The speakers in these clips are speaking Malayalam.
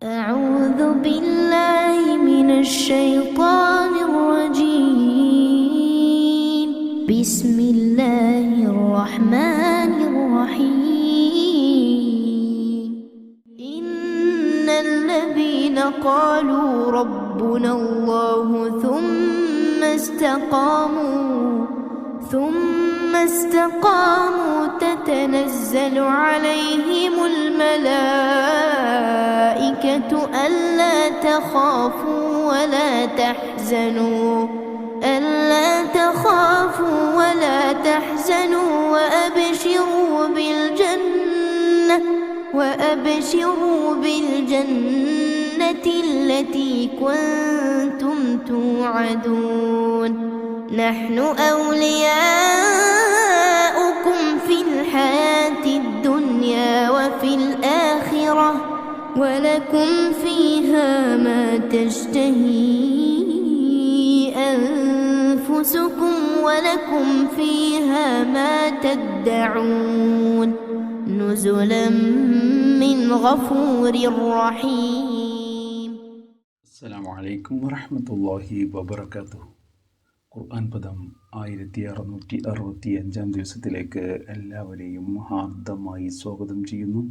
أعوذ بالله من الشيطان الرجيم بسم الله الرحمن الرحيم إن الذين قالوا ربنا الله ثم استقاموا تتنزل عليهم الملائكة ألا تخافوا ولا تحزنوا وأبشروا بالجنة التي كنتم توعدون نحن أولياؤكم في الحياة الدنيا وفي الآخرة ولكم فيها ما تشتهي أنفسكم ولكم فيها ما تدعون نزلا من غفور رحيم. السلام عليكم ورحمة الله وبركاته. ഖുർആൻ പദം 1665 ദിവസത്തിലേക്ക് എല്ലാവരെയും ഹാർദമായി സ്വാഗതം ചെയ്യുന്നു.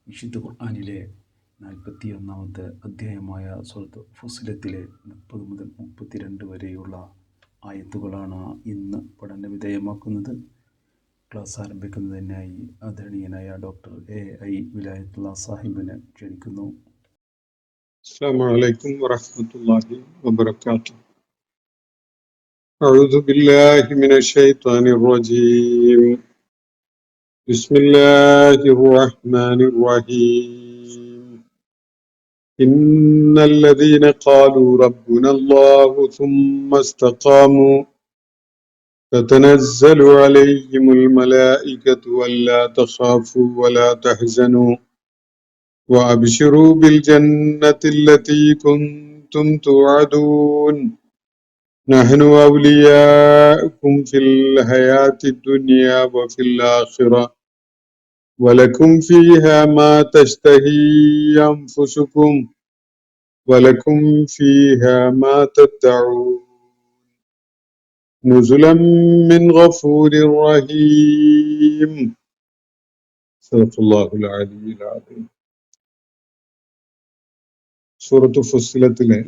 വിശുദ്ധ ഖുർആനിലെ 41-ാമത്തെ അധ്യായമായ സൂറത്ത് ഫുസ്സിലത്തിലെ 30 മുതൽ 32 വരെയുള്ള ആയത്തുകളാണ് ഇന്ന് പഠന വിധേയമാക്കുന്നത്. ക്ലാസ് ആരംഭിക്കുന്നതിനായി ആദരണീയനായ ഡോക്ടർ A.I. വിലായത്തുള്ള സാഹിബിനെ ക്ഷണിക്കുന്നു. അസ്സലാമു അലൈക്കും വറഹ്മത്തുള്ളാഹി വബറകാതുഹു. أعوذ بالله من الشيطان الرجيم بسم الله الرحمن الرحيم إن الذين قالوا ربنا الله ثم استقاموا تتنزل عليهم الملائكة ألا تخافوا ولا تحزنوا وأبشروا بالجنة التي كنتم توعدون نحن أولياؤكم في الحياة الدنيا وفي الآخرة ولكم فيها ما تشتهي أنفسكم ولكم فيها ما تدعون نزلا من غفور رحيم. صدق الله العلي العظيم. സൂറത്ത് ഫുസ്സിലത്തിലെ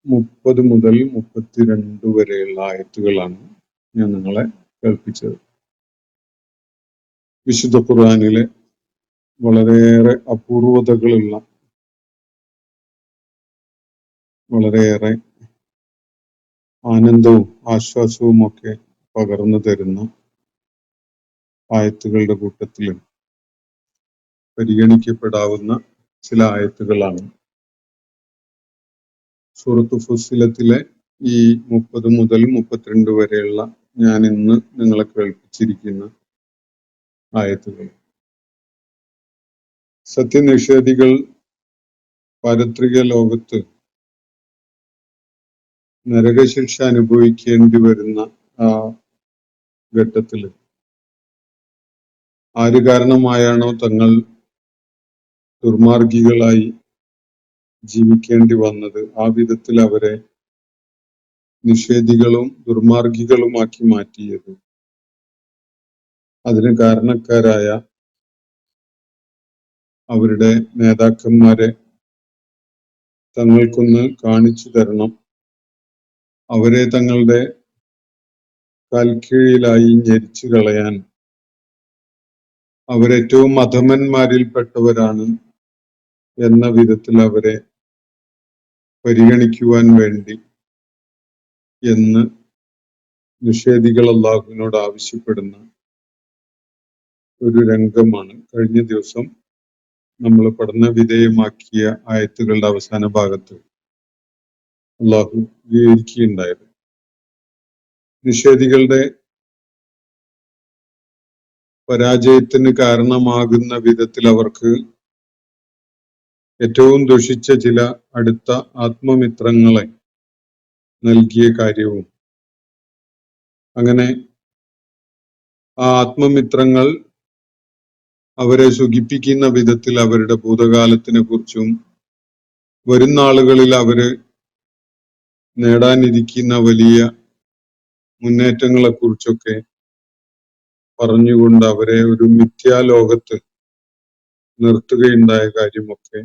30 മുതൽ 32 വരെയുള്ള ആയത്തുകളാണ് ഞാൻ നിങ്ങളെ കേൾപ്പിച്ചത്. വിശുദ്ധ ഖുർആനിലെ വളരെയേറെ അപൂർവതകളുള്ള, വളരെയേറെ ആനന്ദവും ആശ്വാസവും ഒക്കെ പകർന്നു തരുന്ന ആയത്തുകളുടെ കൂട്ടത്തിൽ പരിഗണിക്കപ്പെടാവുന്ന ചില ആയത്തുകളാണ് സൂറത്ത് ഫുസ്സിലത്തിലെ ഈ 30 മുതൽ 32 വരെയുള്ള ഞാൻ ഇന്ന് നിങ്ങളെ കേൾപ്പിച്ചിരിക്കുന്ന ആയത്തുകൾ. സത്യനിഷേധികൾ പാരത്രിക ലോകത്ത് നരകശിക്ഷ അനുഭവിക്കേണ്ടി വരുന്ന ആ ഘട്ടത്തിൽ ആര് കാരണമായാണോ തങ്ങൾ ദുർമാർഗികളായി ജീവിക്കേണ്ടി വന്നത്, ആ വിധത്തിൽ അവരെ നിഷേധികളും ദുർമാർഗികളുമാക്കി മാറ്റിയത്, അതിന് കാരണക്കാരായ അവരുടെ നേതാക്കന്മാരെ തങ്ങൾക്കൊന്ന് കാണിച്ചു തരണം, അവരെ തങ്ങളുടെ കാൽക്കീഴിലായി ഞെരിച്ചു കളയാൻ, അവരേറ്റവും അധമന്മാരിൽപ്പെട്ടവരാണ് എന്ന വിധത്തിൽ അവരെ പരിഗണിക്കുവാൻ വേണ്ടി എന്ന് നിഷേധികൾ അല്ലാഹുവിനോട് ആവശ്യപ്പെടുന്ന ഒരു രംഗമാണ് കഴിഞ്ഞ ദിവസം നമ്മൾ പഠന വിധേയമാക്കിയ ആയത്തുകളുടെ അവസാന ഭാഗത്ത് അല്ലാഹു വിവരിക്കുകയുണ്ടായത്. നിഷേധികളുടെ പരാജയത്തിന് കാരണമാകുന്ന വിധത്തിൽ അവർക്ക് ഏറ്റവും ദുഷിച്ച ചില അടുത്ത ആത്മമിത്രങ്ങളെ നൽകിയ കാര്യവും, അങ്ങനെ ആ ആത്മമിത്രങ്ങൾ അവരെ സുഖിപ്പിക്കുന്ന വിധത്തിൽ അവരുടെ ഭൂതകാലത്തിനെ കുറിച്ചും വരുന്ന ആളുകളിൽ അവര് നേടാനിരിക്കുന്ന വലിയ മുന്നേറ്റങ്ങളെ കുറിച്ചൊക്കെ പറഞ്ഞുകൊണ്ട് അവരെ ഒരു മിഥ്യാലോകത്ത് നിർത്തുകയുണ്ടായ കാര്യമൊക്കെ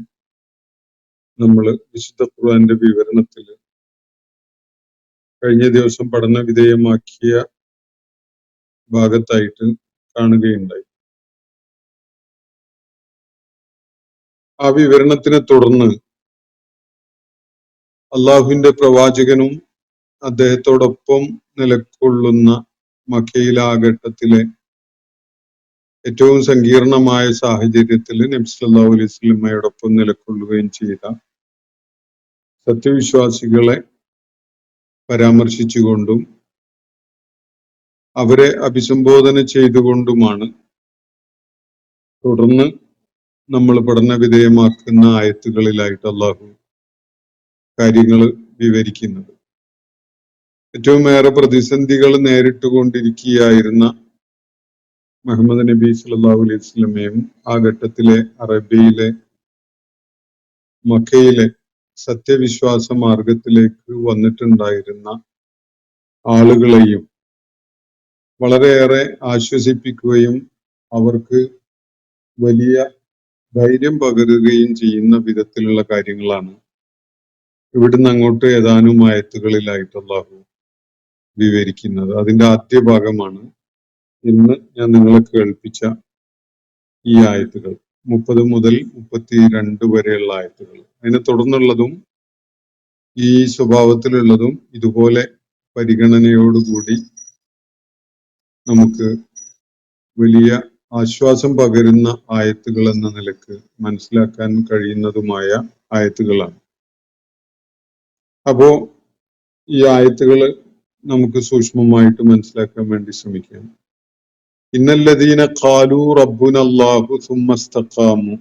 നമ്മൾ വിശുദ്ധ ഖുർആന്റെ വിവരണത്തിൽ കഴിഞ്ഞ ദിവസം പഠന വിധേയമാക്കിയ ഭാഗത്തായിട്ട് കാണുകയുണ്ടായി. ആ വിവരണത്തിനെ തുടർന്ന് അള്ളാഹുവിന്റെ പ്രവാചകനും അദ്ദേഹത്തോടൊപ്പം നിലകൊള്ളുന്ന മക്കയിലെ ആ ഘട്ടത്തിലെ ഏറ്റവും സങ്കീർണമായ സാഹചര്യത്തിൽ നബി സല്ലല്ലാഹു അലൈഹി വസല്ലമയോടൊപ്പം നിലകൊള്ളുകയും ചെയ്ത സത്യവിശ്വാസികളെ പരാമർശിച്ചുകൊണ്ടും അവരെ അഭിസംബോധന ചെയ്തുകൊണ്ടുമാണ് തുടർന്ന് നമ്മൾ പഠന വിധേയമാക്കുന്ന ആയത്തുകളിലായിട്ട് അള്ളാഹു കാര്യങ്ങൾ വിവരിക്കുന്നത്. ഏറ്റവും ഏറെ പ്രതിസന്ധികൾ നേരിട്ടുകൊണ്ടിരിക്കുകയായിരുന്ന മുഹമ്മദ് നബി സല്ലല്ലാഹു അലൈഹി വസല്ലമയും ആ ഘട്ടത്തിലെ അറബിയിലെ മക്കയിലെ സത്യവിശ്വാസ മാർഗത്തിലേക്ക് വന്നിട്ടുണ്ടായിരുന്ന ആളുകളെയും വളരെയേറെ ആശ്വസിപ്പിക്കുകയും അവർക്ക് വലിയ ധൈര്യം പകരുകയും ചെയ്യുന്ന വിധത്തിലുള്ള കാര്യങ്ങളാണ് ഇവിടുന്ന് അങ്ങോട്ട് ഏതാനും ആയത്തുകളിലായിട്ട് അല്ലാഹു വിവരിക്കുന്നത്. അതിന്റെ ആദ്യ ഭാഗമാണ് ഇന്ന് ഞാൻ നിങ്ങളെ കേൾപ്പിച്ച ഈ ആയത്തുകൾ, 30 മുതൽ 32 വരെയുള്ള ആയത്തുകൾ. അതിനെ തുടർന്നുള്ളതും ഈ സ്വഭാവത്തിലുള്ളതും ഇതുപോലെ പരിഗണനയോടുകൂടി നമുക്ക് വലിയ ആശ്വാസം പകരുന്ന ആയത്തുകൾ എന്ന നിലക്ക് മനസ്സിലാക്കാൻ കഴിയുന്നതുമായ ആയത്തുകളാണ്. അപ്പോ ഈ ആയത്തുകൾ നമുക്ക് സൂക്ഷ്മമായിട്ട് മനസ്സിലാക്കാൻ വേണ്ടി ശ്രമിക്കാം. ഇന്നല്ലദീന ഖാലൂ റബ്ബുനല്ലാഹു സുമ്മ ഇസ്തഖാമു.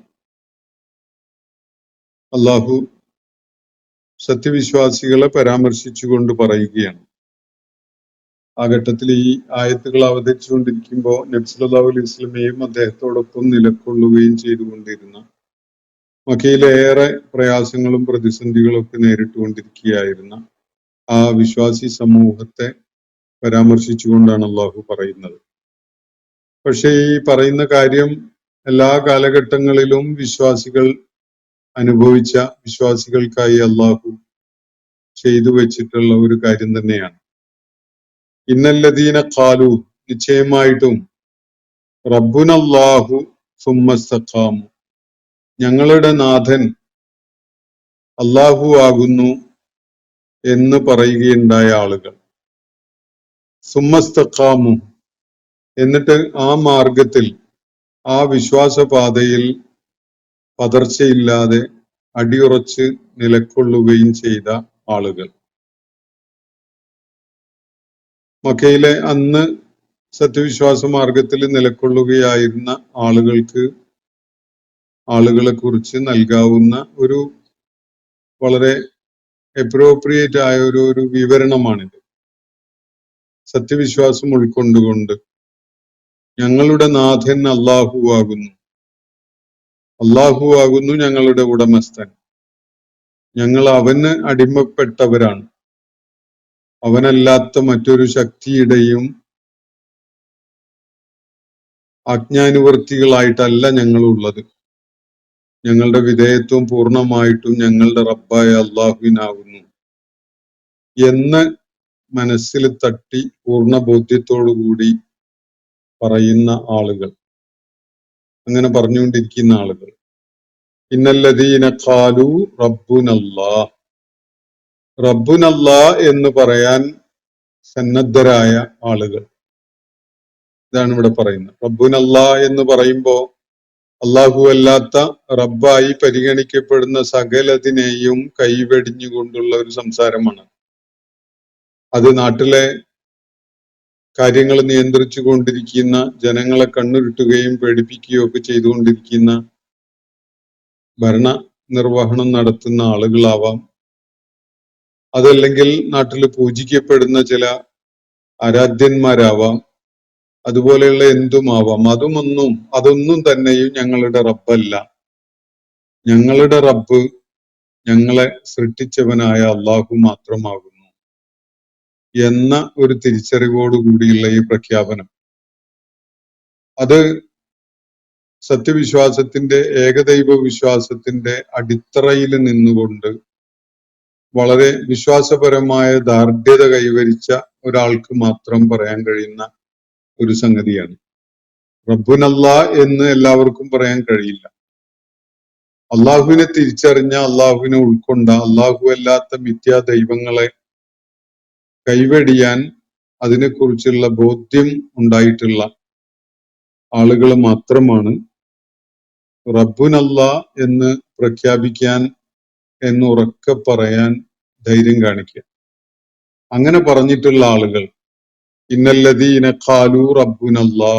അല്ലാഹു സത്യവിശ്വാസികളെ പരാമർശിച്ചുകൊണ്ട് പറയുകയാണ്. ആ ഘട്ടത്തിൽ ഈ ആയത്തുകൾ അവതരിച്ചുകൊണ്ടിരിക്കുമ്പോൾ നബി സല്ലല്ലാഹു അലൈഹി വസല്ലമയും അദ്ദേഹത്തോടൊപ്പം നിലകൊള്ളുകയും ചെയ്തുകൊണ്ടിരുന്ന മക്കയിലേറെ പ്രയാസങ്ങളും പ്രതിസന്ധികളും ഒക്കെ നേരിട്ടുകൊണ്ടിരിക്കുകയായിരുന്ന ആ വിശ്വാസി സമൂഹത്തെ പരാമർശിച്ചുകൊണ്ടാണ് അള്ളാഹു പറയുന്നത്. പക്ഷെ ഈ പറയുന്ന കാര്യം എല്ലാ കാലഘട്ടങ്ങളിലും വിശ്വാസികൾ അനുഭവിച്ച, വിശ്വാസികൾക്കായി അള്ളാഹു ചെയ്തു വെച്ചിട്ടുള്ള ഒരു കാര്യം തന്നെയാണ്. ഇന്നല്ലദീന ഖാലു, നിശ്ചയമായിട്ടും റബ്ബുനല്ലാഹു സുമ്മ ഇസ്തഖാമു, ഞങ്ങളുടെ നാഥൻ അല്ലാഹു ആകുന്നു എന്ന് പറയുകയുണ്ടായ ആളുകൾ. സുമ്മ ഇസ്തഖാമു, എന്നിട്ട് ആ മാർഗത്തിൽ, ആ വിശ്വാസപാതയിൽ പതർച്ചയില്ലാതെ അടിയുറച്ച് നിലകൊള്ളുകയും ചെയ്ത ആളുകൾ. മക്കയിലെ അന്ന് സത്യവിശ്വാസ മാർഗത്തിൽ നിലകൊള്ളുകയായിരുന്ന ആളുകളെ കുറിച്ച് നൽകാവുന്ന ഒരു വളരെ അപ്രോപ്രിയേറ്റ് ആയ ഒരു വിവരണമാണിത്. സത്യവിശ്വാസം ഉൾക്കൊണ്ടുകൊണ്ട് ഞങ്ങളുടെ നാഥൻ അല്ലാഹു ആകുന്നു, അല്ലാഹു ആകുന്നു ഞങ്ങളുടെ ഉടമസ്ഥൻ, ഞങ്ങൾ അവന് അടിമപ്പെട്ടവരാണ്, അവനല്ലാത്ത മറ്റൊരു ശക്തിയുടെയും ആജ്ഞാനുവർത്തികളായിട്ടല്ല ഞങ്ങളുള്ളത്, ഞങ്ങളുടെ വിധേയത്വം പൂർണ്ണമായിട്ടും ഞങ്ങളുടെ റബ്ബായ അള്ളാഹുവിനാകുന്നു എന്ന് മനസ്സിൽ തട്ടി പൂർണ്ണ ബോധ്യത്തോടുകൂടി പറയുന്ന ആളുകൾ, അങ്ങനെ പറഞ്ഞുകൊണ്ടിരിക്കുന്ന ആളുകൾ. ഇന്നല്ലദീന ഖാലു റബ്ബുനല്ലാഹ്, റബ്ബുനല്ലാഹ് എന്ന് പറയാൻ സന്നദ്ധരായ ആളുകൾ, ഇതാണ് ഇവിടെ പറയുന്നത്. റബ്ബുനല്ലാഹ് എന്ന് പറയുമ്പോൾ അല്ലാഹു അല്ലാത്ത റബ്ബായി പരിഗണിക്കപ്പെടുന്ന സകലതിനെയും കൈവെടിഞ്ഞുകൊണ്ടുള്ള ഒരു സംസാരമാണ്. അത് നാട്ടിലെ കാര്യങ്ങൾ നിയന്ത്രിച്ചു കൊണ്ടിരിക്കുന്ന, ജനങ്ങളെ കണ്ണുരുട്ടുകയും പേടിപ്പിക്കുകയും ഒക്കെ ചെയ്തുകൊണ്ടിരിക്കുന്ന ഭരണ നിർവഹണം നടത്തുന്ന ആളുകളാവാം, അതല്ലെങ്കിൽ നാട്ടിൽ പൂജിക്കപ്പെടുന്ന ചില ആരാധ്യന്മാരാവാം, അതുപോലെയുള്ള എന്തുമാവാം. അതൊന്നും തന്നെയും ഞങ്ങളുടെ റബ്ബല്ല. ഞങ്ങളുടെ റബ്ബ് ഞങ്ങളെ സൃഷ്ടിച്ചവനായ അള്ളാഹു മാത്രമാകുന്നു എന്ന ഒരു തിരിച്ചറിവോടുകൂടിയുള്ള ഈ പ്രഖ്യാപനം, അത് സത്യവിശ്വാസത്തിന്റെ, ഏകദൈവ വിശ്വാസത്തിന്റെ അടിത്തറയിൽ നിന്നുകൊണ്ട് വളരെ വിശ്വാസപരമായ ദാർഢ്യത കൈവരിച്ച ഒരാൾക്ക് മാത്രം പറയാൻ കഴിയുന്ന ഒരു സംഗതിയാണ്. റബ്ബുനല്ലാ എന്ന് എല്ലാവർക്കും പറയാൻ കഴിയില്ല. അള്ളാഹുവിനെ തിരിച്ചറിഞ്ഞ, അള്ളാഹുവിനെ ഉൾക്കൊണ്ട, അള്ളാഹു അല്ലാത്ത മിഥ്യാ ദൈവങ്ങളെ കൈവെടിയാൻ അതിനെക്കുറിച്ചുള്ള ബോധ്യം ഉണ്ടായിട്ടുള്ള ആളുകൾ മാത്രമാണ് റബ്ബുനല്ലാ എന്ന് പ്രഖ്യാപിക്കാൻ, എന്ന് ഉറക്കെ പറയാൻ ധൈര്യം കാണിക്കുക. അങ്ങനെ പറഞ്ഞിട്ടുള്ള ആളുകൾ, ഇന്നല്ലദീന ഖാലു റബ്ബുനല്ലാ,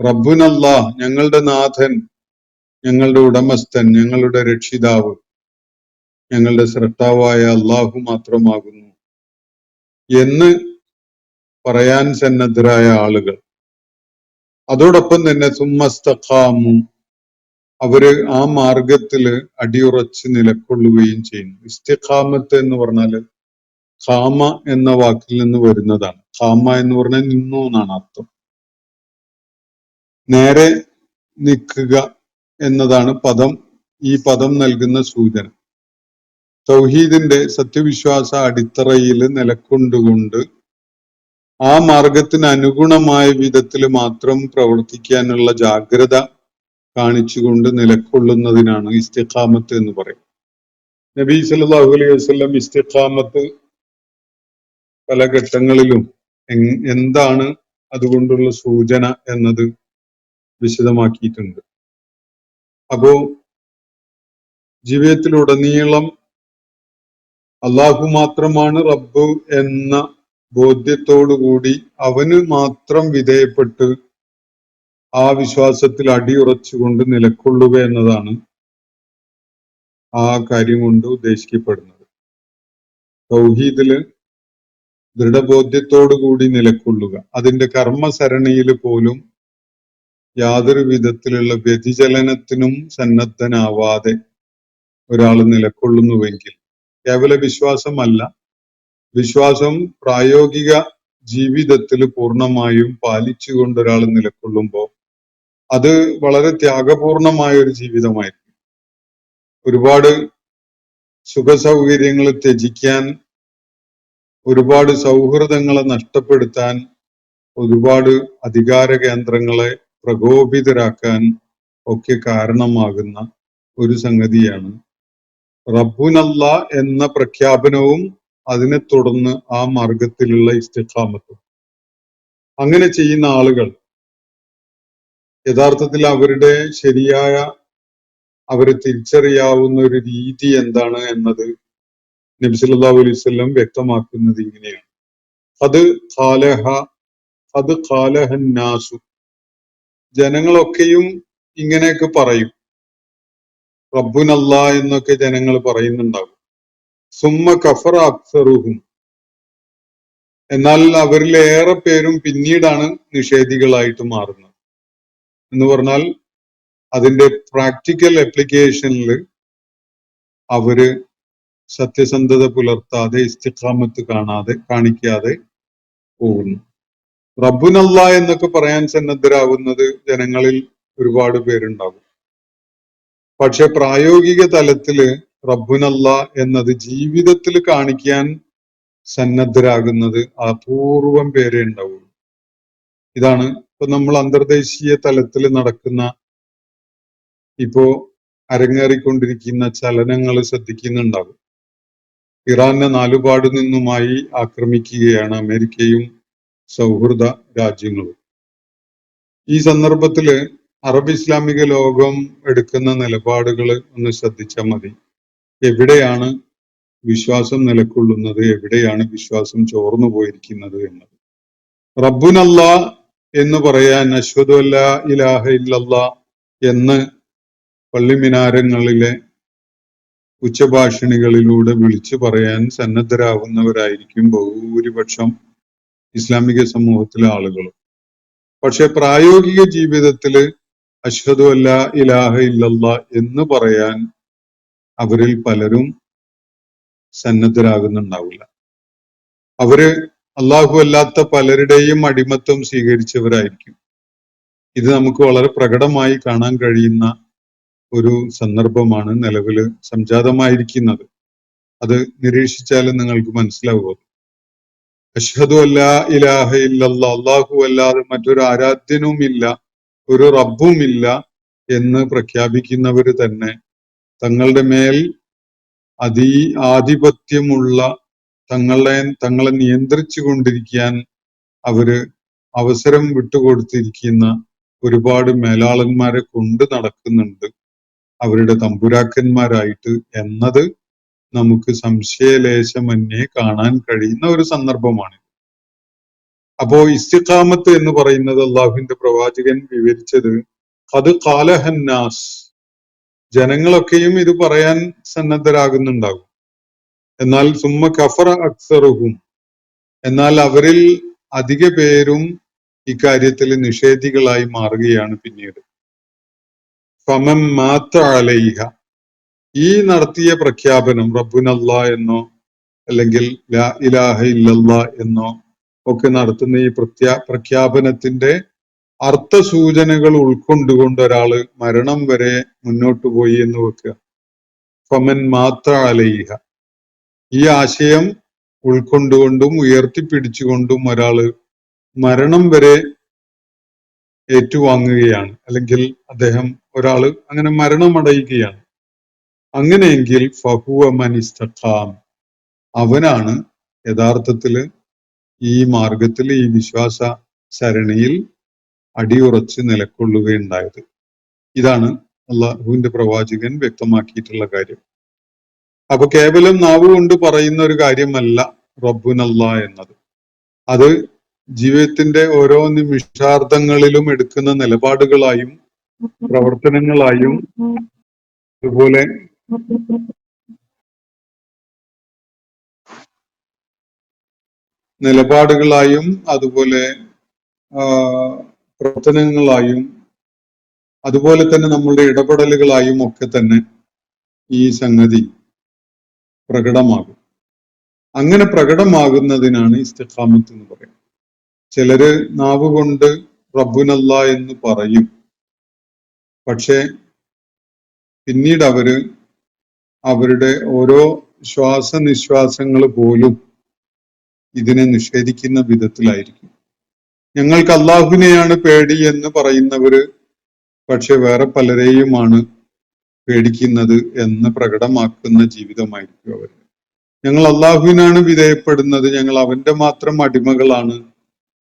റബ്ബുനല്ലാ, ഞങ്ങളുടെ നാഥൻ, ഞങ്ങളുടെ ഉടമസ്ഥൻ, ഞങ്ങളുടെ രക്ഷിതാവ്, ഞങ്ങളുടെ സ്രഷ്ടാവായ അള്ളാഹു മാത്രമാകുന്നു എന്ന് പറയാൻ സന്നദ്ധരായ ആളുകൾ, അതോടൊപ്പം തന്നെ സുമ്മസ്തഖാമു, അവര് ആ മാർഗത്തില് അടിയുറച്ച് നിലകൊള്ളുകയും ചെയ്യുന്നു. ഇസ്തിഖാമത്ത് എന്ന് പറഞ്ഞാല് ഖാമ എന്ന വാക്കിൽ നിന്ന് വരുന്നതാണ്. ഖാമ എന്ന് പറഞ്ഞാൽ നിന്നു എന്നാണ് അർത്ഥം. നേരെ നിൽക്കുക എന്നതാണ് ഈ പദം നൽകുന്ന സൂചന. തൗഹീദിന്റെ സത്യവിശ്വാസ അടിത്തറയിൽ നിലകൊണ്ടുകൊണ്ട് ആ മാർഗത്തിന് അനുഗുണമായ വിധത്തിൽ മാത്രം പ്രവർത്തിക്കാനുള്ള ജാഗ്രത കാണിച്ചുകൊണ്ട് നിലകൊള്ളുന്നതിനാണ് ഇസ്തിഖാമത്ത് എന്ന് പറയും. നബി സല്ലല്ലാഹു അലൈഹി വസല്ലം ഇസ്തിഖാമത്ത് പല ഘട്ടങ്ങളിലും എന്താണ് അതുകൊണ്ടുള്ള സൂചന എന്നത് വിശദമാക്കിയിട്ടുണ്ട്. അപ്പോ ജീവിതത്തിലുടനീളം അള്ളാഹു മാത്രമാണ് റബ്ബ് എന്ന ബോധ്യത്തോടുകൂടി അവന് മാത്രം വിധേയപ്പെട്ട് ആ വിശ്വാസത്തിൽ അടിയുറച്ചുകൊണ്ട് നിലകൊള്ളുക എന്നതാണ് ആ കാര്യം കൊണ്ട് ഉദ്ദേശിക്കപ്പെടുന്നത്. തൗഹീദില് ദൃഢബോധ്യത്തോടുകൂടി നിലകൊള്ളുക, അതിന്റെ കർമ്മസരണിയിൽ പോലും യാതൊരു വിധത്തിലുള്ള വ്യതിചലനത്തിനും സന്നദ്ധനാവാതെ ഒരാൾ നിലകൊള്ളുന്നുവെങ്കിൽ, കേവല വിശ്വാസമല്ല, വിശ്വാസം പ്രായോഗിക ജീവിതത്തിൽ പൂർണ്ണമായും പാലിച്ചുകൊണ്ട് ഒരാൾ നിലകൊള്ളുമ്പോൾ അത് വളരെ ത്യാഗപൂർണമായ ഒരു ജീവിതമായിരിക്കും. ഒരുപാട് സുഖസൗകര്യങ്ങൾ ത്യജിക്കാൻ, ഒരുപാട് സൗഹൃദങ്ങളെ നഷ്ടപ്പെടുത്താൻ, ഒരുപാട് അധികാര കേന്ദ്രങ്ങളെ പ്രകോപിതരാക്കാൻ ഒക്കെ കാരണമാകുന്ന ഒരു സംഗതിയാണ് റബ്ബുനല്ലാ എന്ന പ്രഖ്യാപനവും അതിനെ തുടർന്ന് ആ മാർഗത്തിലുള്ള ഇസ്തിഖാമത്തും. അങ്ങനെ ചെയ്യുന്ന ആളുകൾ യഥാർത്ഥത്തിൽ അവരുടെ ശരിയായ, അവരെ തിരിച്ചറിയാവുന്ന ഒരു രീതി എന്താണ് എന്നത് നബി സല്ലല്ലാഹു അലൈഹി വസല്ലം വ്യക്തമാക്കുന്നത് ഇങ്ങനെയാണ്: അത് ഖാലഹന്നാസു, ജനങ്ങളൊക്കെയും ഇങ്ങനെയൊക്കെ പറയും, റബ്ബുനല്ലാ എന്നൊക്കെ ജനങ്ങൾ പറയുന്നുണ്ടാകും. സുമ്മ കഫറ അക്സറുഹും, എന്നാൽ അവരിലേറെ പേരും പിന്നീടാണ് നിഷേധികളായിട്ട് മാറുന്നത്. എന്ന് പറഞ്ഞാൽ അതിന്റെ പ്രാക്ടിക്കൽ ആപ്ലിക്കേഷനിൽ അവര് സത്യസന്ധത പുലർത്താതെ, ഇസ്തിഖാമത്ത് കാണിക്കാതെ പോകുന്നു. റബ്ബുനല്ലാ എന്നൊക്കെ പറയാൻ സന്നദ്ധരാകുന്നത് ജനങ്ങളിൽ ഒരുപാട് പേരുണ്ടാകും. പക്ഷെ പ്രായോഗിക തലത്തില് റബ്ബുനല്ലാ എന്നത് ജീവിതത്തിൽ കാണിക്കാൻ സന്നദ്ധരാകുന്നത് അപൂർവം പേരെ ഉണ്ടാവുള്ളൂ. ഇതാണ് ഇപ്പൊ നമ്മൾ അന്തർദേശീയ തലത്തിൽ നടക്കുന്ന, ഇപ്പോ അരങ്ങേറിക്കൊണ്ടിരിക്കുന്ന ചലനങ്ങൾ ശ്രദ്ധിക്കുന്നുണ്ടാകും. ഇറാനെ നാലുപാടു നിന്നുമായി ആക്രമിക്കുകയാണ് അമേരിക്കയും സൗഹൃദ രാജ്യങ്ങളും. ഈ സന്ദർഭത്തില് അറബ് ഇസ്ലാമിക ലോകം എടുക്കുന്ന നിലപാടുകൾ ഒന്ന് ശ്രദ്ധിച്ചാൽ മതി. എവിടെയാണ് വിശ്വാസം നിലകൊള്ളുന്നത്, എവിടെയാണ് വിശ്വാസം ചോർന്നു പോയിരിക്കുന്നത് എന്നത്. റബ്ബുനല്ലാ എന്ന് പറയാൻ, അശ്ഹദു അല്ലാ ഇലാഹ ഇല്ലല്ലാ എന്ന് പള്ളിമിനാരങ്ങളിലെ ഉച്ചഭാഷിണികളിലൂടെ വിളിച്ചു പറയാൻ സന്നദ്ധരാകുന്നവരായിരിക്കും ബഹുഭൂരിപക്ഷം ഇസ്ലാമിക സമൂഹത്തിലെ ആളുകളും. പക്ഷെ പ്രായോഗിക ജീവിതത്തില് അശ്ഹദു അല്ലാ ഇലാഹ ഇല്ലല്ലാ എന്ന് പറയാൻ അവരിൽ പലരും സന്നദ്ധരാകുന്നുണ്ടാവില്ല. അവര് അള്ളാഹു അല്ലാത്ത പലരുടെയും അടിമത്വം സ്വീകരിച്ചവരായിരിക്കും. ഇത് നമുക്ക് വളരെ പ്രകടമായി കാണാൻ കഴിയുന്ന ഒരു സന്ദർഭമാണ് നിലവിൽ സംജാതമായിരിക്കുന്നത്. അത് നിരീക്ഷിച്ചാൽ നിങ്ങൾക്ക് മനസ്സിലാവും. അഷ്ഹദു അല്ലാ ഇലാഹ ഇല്ലല്ലാഹ്, അല്ലാഹു അല്ലാതെ മറ്റൊരു ആരാധ്യനുമില്ല, ഒരു റബ്ബുമില്ല എന്ന് പ്രഖ്യാപിക്കുന്നവര് തന്നെ തങ്ങളുടെ മേൽ ആധിപത്യമുള്ള തങ്ങളെ നിയന്ത്രിച്ചു കൊണ്ടിരിക്കാൻ അവര് അവസരം വിട്ടുകൊടുത്തിരിക്കുന്ന ഒരുപാട് മേലാളന്മാരെ കൊണ്ട് നടക്കുന്നുണ്ട് അവരുടെ തമ്പുരാക്കന്മാരായിട്ട് എന്നത് നമുക്ക് സംശയലേശമന്യേ കാണാൻ കഴിയുന്ന ഒരു സന്ദർഭമാണ്. അപ്പോ ഇസ്തിഖാമത്ത് എന്ന് പറയുന്നത് അള്ളാഹുവിന്റെ പ്രവാചകൻ വിവരിച്ചത് ഖദ് ഖാലഹന്നാസ്, ജനങ്ങളൊക്കെയും ഇത് പറയാൻ സന്നദ്ധരാകുന്നുണ്ടാകും. എന്നാൽ സുമ്മ കഫറ അക്സറുഹും, എന്നാൽ അവരിൽ അധിക പേരും ഇക്കാര്യത്തിൽ നിഷേധികളായി മാറുകയാണ് പിന്നീട്. ഫമൻ മാത്ത അലൈഹ, ഈ നടത്തിയ പ്രഖ്യാപനം റബ്ബുനല്ലാ എന്നോ അല്ലെങ്കിൽ ലാ ഇലാഹ ഇല്ലല്ലാ എന്നോ ഒക്കെ നടത്തുന്ന ഈ പ്രഖ്യാപനത്തിന്റെ അർത്ഥസൂചനകൾ ഉൾക്കൊണ്ടുകൊണ്ട് ഒരാള് മരണം വരെ മുന്നോട്ട് പോയി എന്ന് വെക്കുക. ഫമൻ മാത്ത അലൈഹ, ഈ ആശയം ഉൾക്കൊണ്ടുകൊണ്ടും ഉയർത്തിപ്പിടിച്ചുകൊണ്ടും ഒരാള് മരണം വരെ ഏറ്റുവാങ്ങുകയാണ്, അല്ലെങ്കിൽ ഒരാള് അങ്ങനെ മരണമടയുകയാണ്, അങ്ങനെയെങ്കിൽ ഫഹുവ മൻ ഇസ്തഖാം, അവനാണ് യഥാർത്ഥത്തില് ഈ മാർഗത്തിൽ, ഈ വിശ്വാസ സരണിയിൽ അടിയുറച്ച് നിലകൊള്ളുകയുണ്ടായത്. ഇതാണ് അള്ളാഹുവിന്റെ പ്രവാചകൻ വ്യക്തമാക്കിയിട്ടുള്ള കാര്യം. അപ്പൊ കേവലം നാവ് കൊണ്ട് പറയുന്ന ഒരു കാര്യമല്ല റബ്ബുനല്ലാ എന്നത്. അത് ജീവിതത്തിന്റെ ഓരോ നിമിഷാർത്ഥങ്ങളിലും എടുക്കുന്ന നിലപാടുകളായും പ്രവർത്തനങ്ങളായും അതുപോലെ അതുപോലെ പ്രവർത്തനങ്ങളായും അതുപോലെ തന്നെ നമ്മളുടെ ഇടപെടലുകളായും ഒക്കെ തന്നെ ഈ സംഗതി പ്രകടമാകും. അങ്ങനെ പ്രകടമാകുന്നതിനാണ് ഇസ്തിഖാമത്ത് എന്ന് പറയുന്നത്. ചിലര് നാവുകൊണ്ട് റബ്ബുനല്ലാ എന്ന് പറയും, പക്ഷെ പിന്നീട് അവരുടെ ഓരോ ശ്വാസനിശ്വാസങ്ങൾ പോലും ഇതിനെ നിഷേധിക്കുന്ന വിധത്തിലായിരിക്കും. ഞങ്ങൾക്ക് അള്ളാഹുവിനെയാണ് പേടി എന്ന് പറയുന്നവര് പക്ഷെ വേറെ പലരെയുമാണ് പേടിക്കുന്നത് എന്ന് പ്രകടമാക്കുന്ന ജീവിതമായിരിക്കും അവർ. ഞങ്ങൾ അള്ളാഹുവിനാണ് വിധേയപ്പെടുന്നത്, ഞങ്ങൾ അവന്റെ മാത്രം അടിമകളാണ്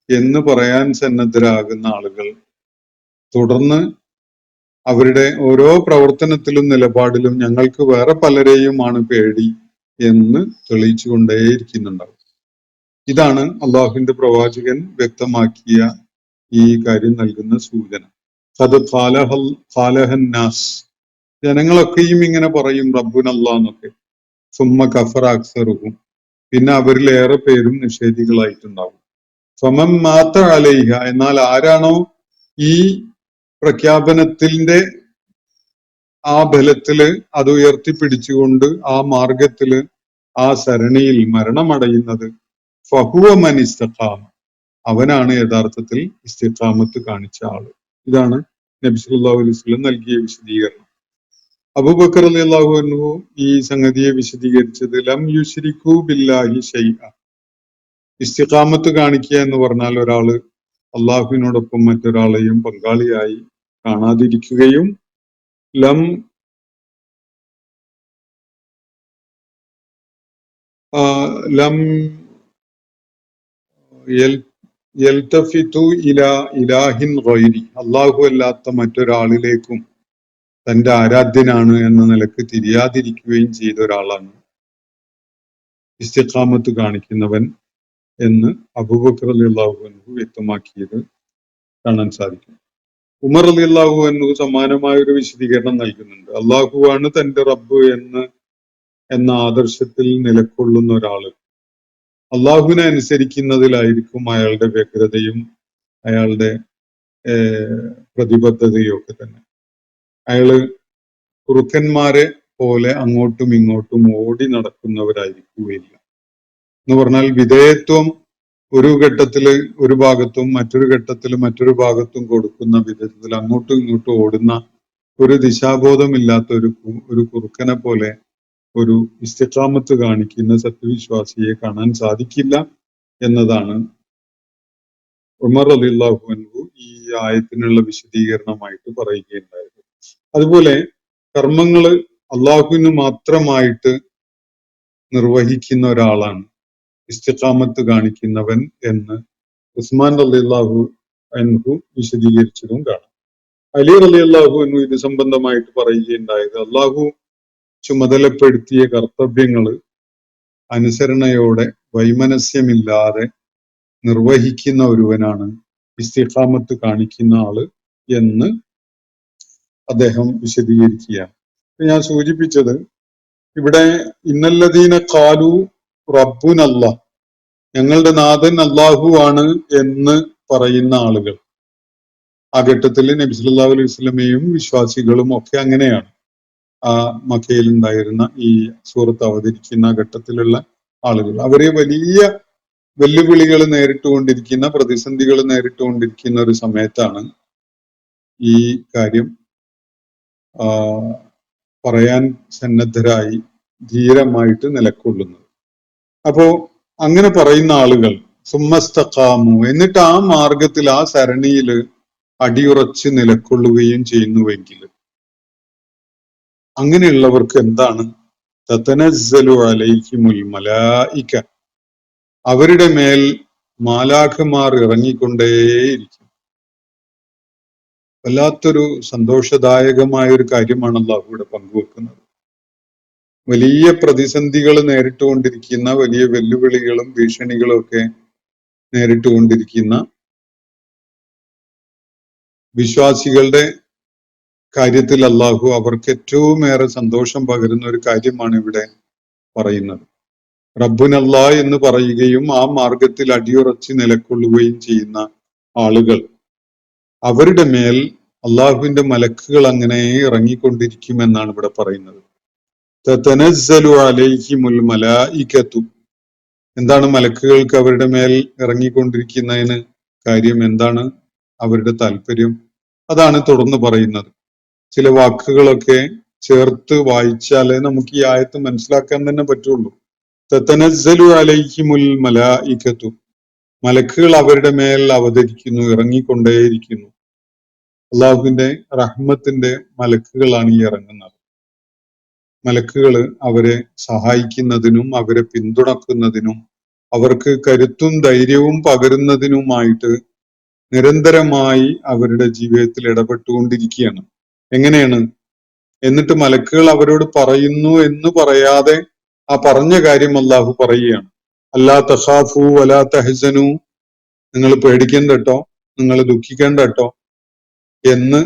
എന്ന് പറയാൻ സന്നദ്ധരാകുന്ന ആളുകൾ തുടർന്ന് അവരുടെ ഓരോ പ്രവർത്തനത്തിലും നിലപാടിലും ഞങ്ങൾക്ക് വേറെ പലരെയുമാണ് പേടി എന്ന് തെളിയിച്ചു കൊണ്ടേയിരിക്കുന്നുണ്ടാവും. ഇതാണ് അള്ളാഹുവിന്റെ പ്രവാചകൻ വ്യക്തമാക്കിയ ഈ കാര്യം നൽകുന്ന സൂചന. ഖദ് ഖാലഹന്നാസ്, ജനങ്ങളൊക്കെയും ഇങ്ങനെ പറയും റബ്ബുനല്ലാ എന്നൊക്കെ. സുമ്മ കഫറ അക്സറുഹും, പിന്നെ അവരിലേറെ പേരും നിഷേധികളായിട്ടുണ്ടാവും. ഫമൻ മാത്ത അലൈഹ, എന്നാൽ ആരാണോ ഈ പ്രഖ്യാപനത്തിന്റെ ആ ബലത്തില് അത് ഉയർത്തിപ്പിടിച്ചുകൊണ്ട് ആ മാർഗത്തില് ആ സരണിയിൽ മരണമടയുന്നത് ഫഹുവ മൻ ഇസ്തഖാമ, അവനാണ് യഥാർത്ഥത്തിൽ ഇസ്തിഖാമത്ത് കാണിച്ച ആള്. ഇതാണ് നബി സല്ലല്ലാഹു അലൈഹി വസല്ലം നൽകിയ വിശദീകരണം. അബൂബക്കർ റളിയല്ലാഹു അൻഹു ഈ സംഗതിയെ വിശദീകരിച്ചത് ലം യുശ്രികൂ ബില്ലാഹി ഷൈഅ, ഇസ്തിഖാമത്ത് കാണിക്കുക എന്ന് പറഞ്ഞാൽ ഒരാള് അള്ളാഹുവിനോടൊപ്പം മറ്റൊരാളെയും പങ്കാളിയായി കാണാതിരിക്കുകയും ലം യൽതഫിതു ഇലാ ഇലാഹിൻ ഗൈരി, അള്ളാഹു അല്ലാത്ത മറ്റൊരാളിലേക്കും തന്റെ ആരാധ്യനാണ് എന്ന നിലക്ക് തിരിയാതിരിക്കുകയും ചെയ്ത ഒരാളാണ് ഇസ്തിഖാമത്ത് കാണിക്കുന്നവൻ എന്ന് അബൂബക്കർ റളിയല്ലാഹു അൻഹു വ്യക്തമാക്കിയത് കാണാൻ സാധിക്കും. ഉമർ റളിയല്ലാഹു അൻഹു സമാനമായ ഒരു വിശദീകരണം നൽകുന്നുണ്ട്. അള്ളാഹുവാണ് തന്റെ റബ്ബ് എന്ന ആദർശത്തിൽ നിലകൊള്ളുന്ന ഒരാള് അള്ളാഹുവിനെ അനുസരിക്കുന്നതിലായിരിക്കും അയാളുടെ വ്യഗ്രതയും അയാളുടെ പ്രതിബദ്ധതയും ഒക്കെ തന്നെ. അയാള് കുറുക്കന്മാരെ പോലെ അങ്ങോട്ടും ഇങ്ങോട്ടും ഓടി നടക്കുന്നവരായിരിക്കുകയില്ല. എന്ന് പറഞ്ഞാൽ വിധേയത്വം ഒരു ഘട്ടത്തില് ഒരു ഭാഗത്തും മറ്റൊരു ഘട്ടത്തിൽ മറ്റൊരു ഭാഗത്തും കൊടുക്കുന്ന വിധത്തിൽ അങ്ങോട്ടും ഇങ്ങോട്ടും ഓടുന്ന ഒരു ദിശാബോധമില്ലാത്ത ഒരു കുറുക്കനെ പോലെ ഒരു ഇസ്തിഖാമത്ത് കാണിക്കുന്ന സത്യവിശ്വാസിയെ കാണാൻ സാധിക്കില്ല എന്നതാണ് ഉമർ റളിയല്ലാഹു അൻഹു ഈ ആയത്തിനുള്ള വിശദീകരണമായിട്ട് പറയുകയുണ്ടായത്. അതുപോലെ കർമ്മങ്ങള് അള്ളാഹുവിന് മാത്രമായിട്ട് നിർവഹിക്കുന്ന ഒരാളാണ് ഇസ്തിഖാമത്ത് കാണിക്കുന്നവൻ എന്ന് ഉസ്മാൻ റളിയല്ലാഹു അൻഹു വിശദീകരിച്ചതും കാണാം. അലി റളിയല്ലാഹു അൻഹു ഇത് സംബന്ധമായിട്ട് പറയുകയുണ്ടായത് അള്ളാഹു ചുമതലപ്പെടുത്തിയ കർത്തവ്യങ്ങള് അനുസരണയോടെ വൈമനസ്യമില്ലാതെ നിർവഹിക്കുന്ന ഒരുവനാണ് ഇസ്തിഖാമത്ത് കാണിക്കുന്ന ആള് എന്ന് അദ്ദേഹം വിശദീകരിക്കുകയാണ്. ഞാൻ സൂചിപ്പിച്ചത് ഇവിടെ ഇന്നല്ലദീന ഖാലു റബ്ബുനല്ലാ, ഞങ്ങളുടെ നാഥൻ അല്ലാഹു ആണ് എന്ന് പറയുന്ന ആളുകൾ, ആ ഘട്ടത്തിൽ നബി സല്ലല്ലാഹു അലൈഹി വസല്ലമയും വിശ്വാസികളും ഒക്കെ അങ്ങനെയാണ്. ആ മക്കയിൽ ഉണ്ടായിരുന്ന ഈ സൂറത്ത് അവതരിക്കുന്ന ഘട്ടത്തിലുള്ള ആളുകൾ, അവരെ വലിയ വെല്ലുവിളികൾ നേരിട്ടുകൊണ്ടിരിക്കുന്ന, പ്രതിസന്ധികൾ നേരിട്ടുകൊണ്ടിരിക്കുന്ന ഒരു സമയത്താണ് ഈ കാര്യം പറയാൻ സന്നദ്ധരായി ധീരമായിട്ട് നിലകൊള്ളുന്നത്. അപ്പോ അങ്ങനെ പറയുന്ന ആളുകൾ സുമ്മസ്തഖാമു, എന്നിട്ട് ആ മാർഗത്തിൽ ആ സരണിയിൽ അടിയുറച്ച് നിലകൊള്ളുകയും ചെയ്യുന്നുവെങ്കിൽ അങ്ങനെയുള്ളവർക്ക് എന്താണ്? തതനസ്സലു അലൈഹിമുൽ മലായിക, അവരുടെ മേൽ മാലാഖമാർ ഇറങ്ങിക്കൊണ്ടേയിരിക്കും. വല്ലാത്തൊരു സന്തോഷദായകമായ ഒരു കാര്യമാണ് അല്ലാഹു ഇവിടെ പങ്കുവെക്കുന്നത്. വലിയ പ്രതിസന്ധികൾ നേരിട്ടുകൊണ്ടിരിക്കുന്ന, വലിയ വെല്ലുവിളികളും ഭീഷണികളും ഒക്കെ നേരിട്ടുകൊണ്ടിരിക്കുന്ന വിശ്വാസികളുടെ കാര്യത്തിൽ അല്ലാഹു അവർക്ക് ഏറ്റവും ഏറെ സന്തോഷം പകരുന്ന ഒരു കാര്യമാണ് ഇവിടെ പറയുന്നത്. റബ്ബുനല്ലാ എന്ന് പറയുകയും ആ മാർഗത്തിൽ അടിയുറച്ച് നിലകൊള്ളുകയും ചെയ്യുന്ന ആളുകൾ, അവരുടെ മേൽ അള്ളാഹുവിന്റെ മലക്കുകൾ അങ്ങനെ ഇറങ്ങിക്കൊണ്ടിരിക്കുമെന്നാണ് ഇവിടെ പറയുന്നത്. തതനസ്സലു അലൈഹിമുൽ മലായികതു, എന്താണ് മലക്കുകൾക്ക് അവരുടെ മേൽ ഇറങ്ങിക്കൊണ്ടിരിക്കുന്നതിന് കാര്യം? എന്താണ് അവരുടെ താല്പര്യം? അതാണ് തുടർന്ന് പറയുന്നത്. ചില വാക്കുകളൊക്കെ ചേർത്ത് വായിച്ചാലേ നമുക്ക് ഈ ആയത്ത് മനസ്സിലാക്കാൻ തന്നെ പറ്റുള്ളൂ. തതനസ്സലു അലൈഹിമുൽ മലായികതു, മലക്കുകൾ അവരുടെ മേൽ അവതരിക്കുന്നു, ഇറങ്ങിക്കൊണ്ടേയിരിക്കുന്നു. അള്ളാഹുവിന്റെ റഹ്മത്തിന്റെ മലക്കുകളാണ് ഈ ഇറങ്ങുന്നത്. മലക്കുകൾ അവരെ സഹായിക്കുന്നതിനും അവരെ പിന്തുണക്കുന്നതിനും അവർക്ക് കരുത്തും ധൈര്യവും പകരുന്നതിനുമായിട്ട് നിരന്തരമായി അവരുടെ ജീവിതത്തിൽ ഇടപെട്ടുകൊണ്ടിരിക്കുകയാണ്. എങ്ങനെയാണ്? എന്നിട്ട് മലക്കുകൾ അവരോട് പറയുന്നു എന്ന് പറയാതെ ആ പറഞ്ഞ കാര്യം അല്ലാഹു പറയുകയാണ്. അല്ലാ തഖാഫു വലാ തഹ്സനു, നിങ്ങൾ പേടിക്കേണ്ട കേട്ടോ, നിങ്ങൾ ദുഃഖിക്കേണ്ട കേട്ടോ എന്ന്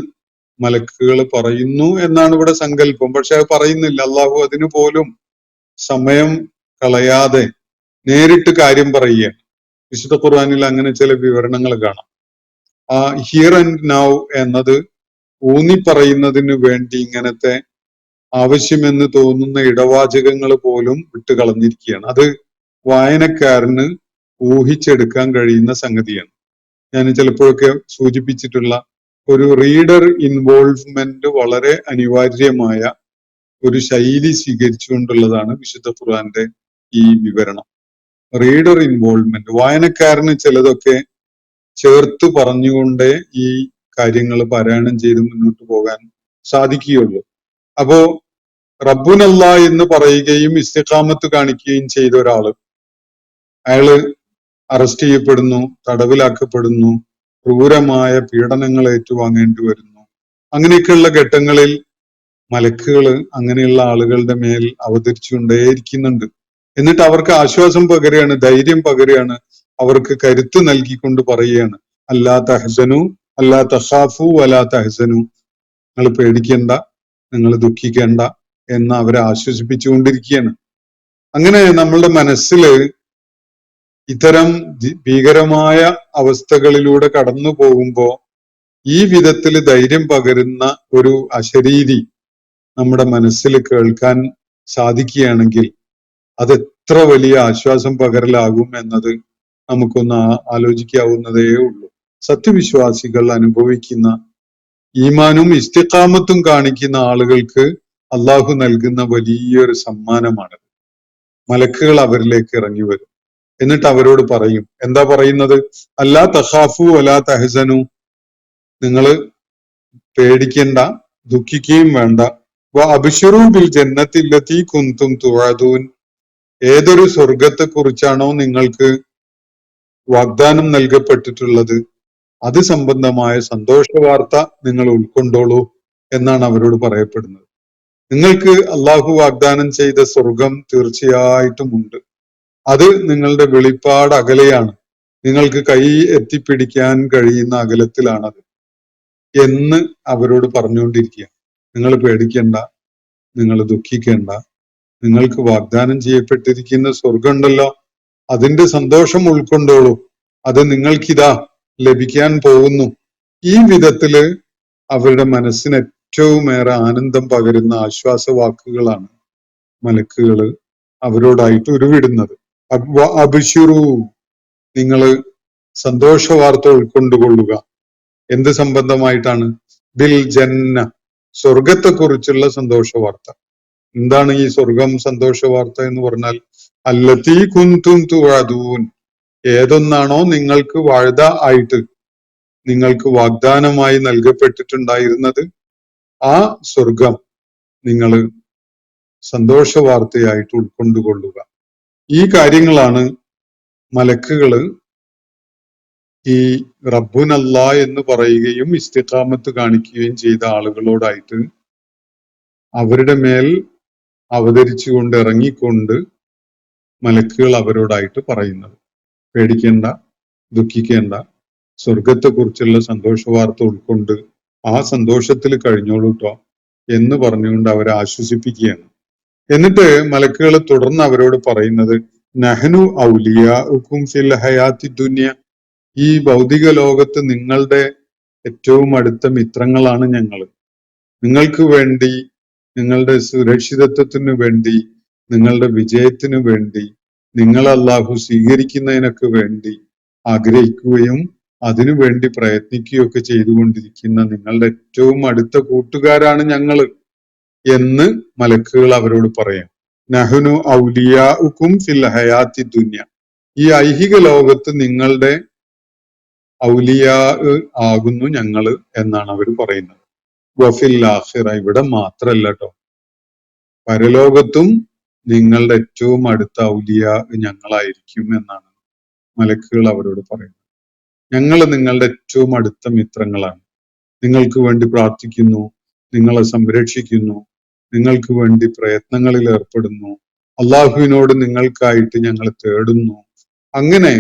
മലക്കുകൾ പറയുന്നു എന്നാണ് ഇവിടെ സങ്കല്പം. പക്ഷെ അത് പറയുന്നില്ല. അല്ലാഹു അതിനു പോലും സമയം കളയാതെ നേരിട്ട് കാര്യം പറയുകയാണ്. വിശുദ്ധ ഖുർആനിൽ അങ്ങനെ ചില വിവരണങ്ങൾ കാണാം. ആ ഹിയർ ആൻഡ് നൗ എന്നത് ഊന്നി പറയുന്നതിന് വേണ്ടി ഇങ്ങനത്തെ ആവശ്യമെന്ന് തോന്നുന്ന ഇടവാചകങ്ങൾ പോലും വിട്ടുകളഞ്ഞിരിക്കുകയാണ്. അത് വായനക്കാരന് ഊഹിച്ചെടുക്കാൻ കഴിയുന്ന സംഗതിയാണ്. ഞാൻ ചിലപ്പോഴൊക്കെ സൂചിപ്പിച്ചിട്ടുള്ള ഒരു റീഡർ ഇൻവോൾവ്മെന്റ് വളരെ അനിവാര്യമായ ഒരു ശൈലി സ്വീകരിച്ചുകൊണ്ടുള്ളതാണ് വിശുദ്ധ ഖുർആന്റെ ഈ വിവരണം. റീഡർ ഇൻവോൾവ്മെന്റ്, വായനക്കാരന് ചിലതൊക്കെ ചേർത്ത് പറഞ്ഞുകൊണ്ടേ ഈ കാര്യങ്ങൾ പാരായണം ചെയ്ത് മുന്നോട്ട് പോകാൻ സാധിക്കുകയുള്ളൂ. അപ്പോ റബ്ബുനല്ലാ എന്ന് പറയുകയും ഇസ്തിഖാമത്ത് കാണിക്കുകയും ചെയ്ത ഒരാള്, അയാള് അറസ്റ്റ് ചെയ്യപ്പെടുന്നു, തടവിലാക്കപ്പെടുന്നു, ക്രൂരമായ പീഡനങ്ങൾ ഏറ്റുവാങ്ങേണ്ടി വരുന്നു. അങ്ങനെയൊക്കെയുള്ള ഘട്ടങ്ങളിൽ മലക്കുകള് അങ്ങനെയുള്ള ആളുകളുടെ മേൽ അവതരിച്ചുകൊണ്ടേയിരിക്കുന്നുണ്ട്. എന്നിട്ട് അവർക്ക് ആശ്വാസം പകരുകയാണ്, ധൈര്യം പകരുകയാണ്, അവർക്ക് കരുത്ത് നൽകിക്കൊണ്ട് പറയുകയാണ്, അല്ലാ തഹ്സനു അല്ലാ തഖാഫു വലാ തഹ്സനു, നിങ്ങൾ പേടിക്കേണ്ട, നിങ്ങൾ ദുഃഖിക്കേണ്ട എന്ന് അവരെ ആശ്വസിപ്പിച്ചുകൊണ്ടിരിക്കുകയാണ്. അങ്ങനെ നമ്മളുടെ മനസ്സില് ഇത്തരം ഭീകരമായ അവസ്ഥകളിലൂടെ കടന്നു പോകുമ്പോ ഈ വിധത്തിൽ ധൈര്യം പകരുന്ന ഒരു അശരീരി നമ്മുടെ മനസ്സിൽ കേൾക്കാൻ സാധിക്കുകയാണെങ്കിൽ അത് എത്ര വലിയ ആശ്വാസം പകരലാകും എന്നത് നമുക്കൊന്ന് ആലോചിക്കാവുന്നതേ ഉള്ളൂ. സത്യവിശ്വാസികൾ അനുഭവിക്കുന്ന ഈമാനും ഇസ്തിഖാമത്തും കാണിക്കുന്ന ആളുകൾക്ക് അള്ളാഹു നൽകുന്ന വലിയൊരു സമ്മാനമാണ്. മലക്കുകൾ അവരിലേക്ക് ഇറങ്ങി വരും. എന്നിട്ട് അവരോട് പറയും, എന്താ പറയുന്നത്? അല്ലാ തഖാഫു വലാ തഹ്സനു, നിങ്ങൾ പേടിക്കേണ്ട, ദുഃഖിക്കുകയും വേണ്ട. വ അബ്ശിറൂ ബിൽ ജന്നത്തി ലത്തി കുന്തും തുഅദൂൻ, ഏതൊരു സ്വർഗത്തെ കുറിച്ചാണോ നിങ്ങൾക്ക് വാഗ്ദാനം നൽകപ്പെട്ടിട്ടുള്ളത് അത് സംബന്ധമായ സന്തോഷ വാർത്ത നിങ്ങൾ ഉൾക്കൊണ്ടോളൂ എന്നാണ് അവരോട് പറയപ്പെടുന്നത്. നിങ്ങൾക്ക് അള്ളാഹു വാഗ്ദാനം ചെയ്ത സ്വർഗം തീർച്ചയായിട്ടും ഉണ്ട്. അത് നിങ്ങളുടെ വെളിപ്പാട് അകലെയാണ്, നിങ്ങൾക്ക് കൈ എത്തിപ്പിടിക്കാൻ കഴിയുന്ന അകലത്തിലാണത് എന്ന് അവരോട് പറഞ്ഞുകൊണ്ടിരിക്കുക. നിങ്ങൾ പേടിക്കേണ്ട, നിങ്ങൾ ദുഃഖിക്കേണ്ട, നിങ്ങൾക്ക് വാഗ്ദാനം ചെയ്യപ്പെട്ടിരിക്കുന്ന സ്വർഗം ഉണ്ടല്ലോ, അതിന്റെ സന്തോഷം ഉൾക്കൊണ്ടോളൂ, അത് നിങ്ങൾക്കിതാ ലഭിക്കാൻ പോകുന്നു. ഈ വിധത്തില് അവരുടെ മനസ്സിന് ഏറ്റവുമേറെ ആനന്ദം പകരുന്ന ആശ്വാസവാക്കുകളാണ് മലക്കുകള് അവരോടായിട്ട് ഉരുവിടുന്നത്. അബ്ശിറൂ, നിങ്ങള് സന്തോഷ വാർത്ത ഉൾക്കൊണ്ടുകൊള്ളുക. എന്ത് സംബന്ധമായിട്ടാണ്? ബിൽ ജന്ന, സ്വർഗത്തെ കുറിച്ചുള്ള സന്തോഷ വാർത്ത. എന്താണ് ഈ സ്വർഗം സന്തോഷ വാർത്ത എന്ന് പറഞ്ഞാൽ? അല്ലതീ കുന്തും തുഅദൂൻ, ഏതൊന്നാണോ നിങ്ങൾക്ക് വഅദ ആയിട്ട് നിങ്ങൾക്ക് വാഗ്ദാനമായി നൽകപ്പെട്ടിട്ടുണ്ടായിരുന്നത് ആ സ്വർഗം നിങ്ങൾ സന്തോഷ വാർത്തയായിട്ട് ഉൾക്കൊണ്ടുകൊള്ളുക. ഈ കാര്യങ്ങളാണ് മലക്കുകള് ഈ റബ്ബുനല്ലാ എന്ന് പറയുകയും ഇസ്തിഖാമത്ത് കാണിക്കുകയും ചെയ്ത ആളുകളോടായിട്ട് അവരുടെ മേൽ അവതരിച്ചുകൊണ്ട് ഇറങ്ങിക്കൊണ്ട് മലക്കുകൾ അവരോടായിട്ട് പറയുന്നത്. പേടിക്കേണ്ട, ദുഃഖിക്കേണ്ട, സ്വർഗത്തെ കുറിച്ചുള്ള സന്തോഷ വാർത്ത ഉൾക്കൊണ്ട് ആ സന്തോഷത്തിൽ കഴിഞ്ഞോളൂ ട്ടോ എന്ന് പറഞ്ഞുകൊണ്ട് അവരെ ആശ്വസിപ്പിക്കുകയാണ്. എന്നിട്ട് മലക്കുകൾ തുടർന്ന് അവരോട് പറയുന്നത്, നഹ്നു ഔലിയാഉകും ഫിൽ ഹയാത്തി ദുനിയ, ഈ ഭൗതിക ലോകത്ത് നിങ്ങളുടെ ഏറ്റവും അടുത്ത മിത്രങ്ങളാണ് ഞങ്ങൾ. നിങ്ങൾക്ക് വേണ്ടി, നിങ്ങളുടെ സുരക്ഷിതത്വത്തിനു വേണ്ടി, നിങ്ങളുടെ വിജയത്തിനു വേണ്ടി, നിങ്ങൾ അല്ലാഹു സ്വീകരിക്കുന്നതിനൊക്കെ വേണ്ടി ആഗ്രഹിക്കുകയും അതിനുവേണ്ടി പ്രയത്നിക്കുകയൊക്കെ ചെയ്തുകൊണ്ടിരിക്കുന്ന നിങ്ങളുടെ ഏറ്റവും അടുത്ത കൂട്ടുകാരാണ് ഞങ്ങൾ എന്ന് മലക്കുകൾ അവരോട് പറയാം. നഹ്നു ഔലിയാഉകും ഫിൽ ഹയാത്തി ദുനിയ, ഈ ഐഹിക ലോകത്ത് നിങ്ങളുടെ ഔലിയാ ആകുന്നു ഞങ്ങള് എന്നാണ് അവർ പറയുന്നത്. വഫിൽ ആഖിറ, ഇവിടെ മാത്രല്ല ട്ടോ, പരലോകത്തും നിങ്ങളുടെ ഏറ്റവും അടുത്ത ഔലിയാ ഞങ്ങളായിരിക്കും എന്നാണ് മലക്കുകൾ അവരോട് പറയുന്നത്. ഞങ്ങൾ നിങ്ങളുടെ ഏറ്റവും അടുത്ത മിത്രങ്ങളാണ്, നിങ്ങൾക്ക് വേണ്ടി പ്രാർത്ഥിക്കുന്നു, നിങ്ങളെ സംരക്ഷിക്കുന്നു, നിങ്ങൾക്ക് വേണ്ടി പ്രയത്നങ്ങളിൽ ഏർപ്പെടുന്നു, അള്ളാഹുവിനോട് നിങ്ങൾക്കായിട്ട് ഞങ്ങൾ തേടുന്നു. അങ്ങനെ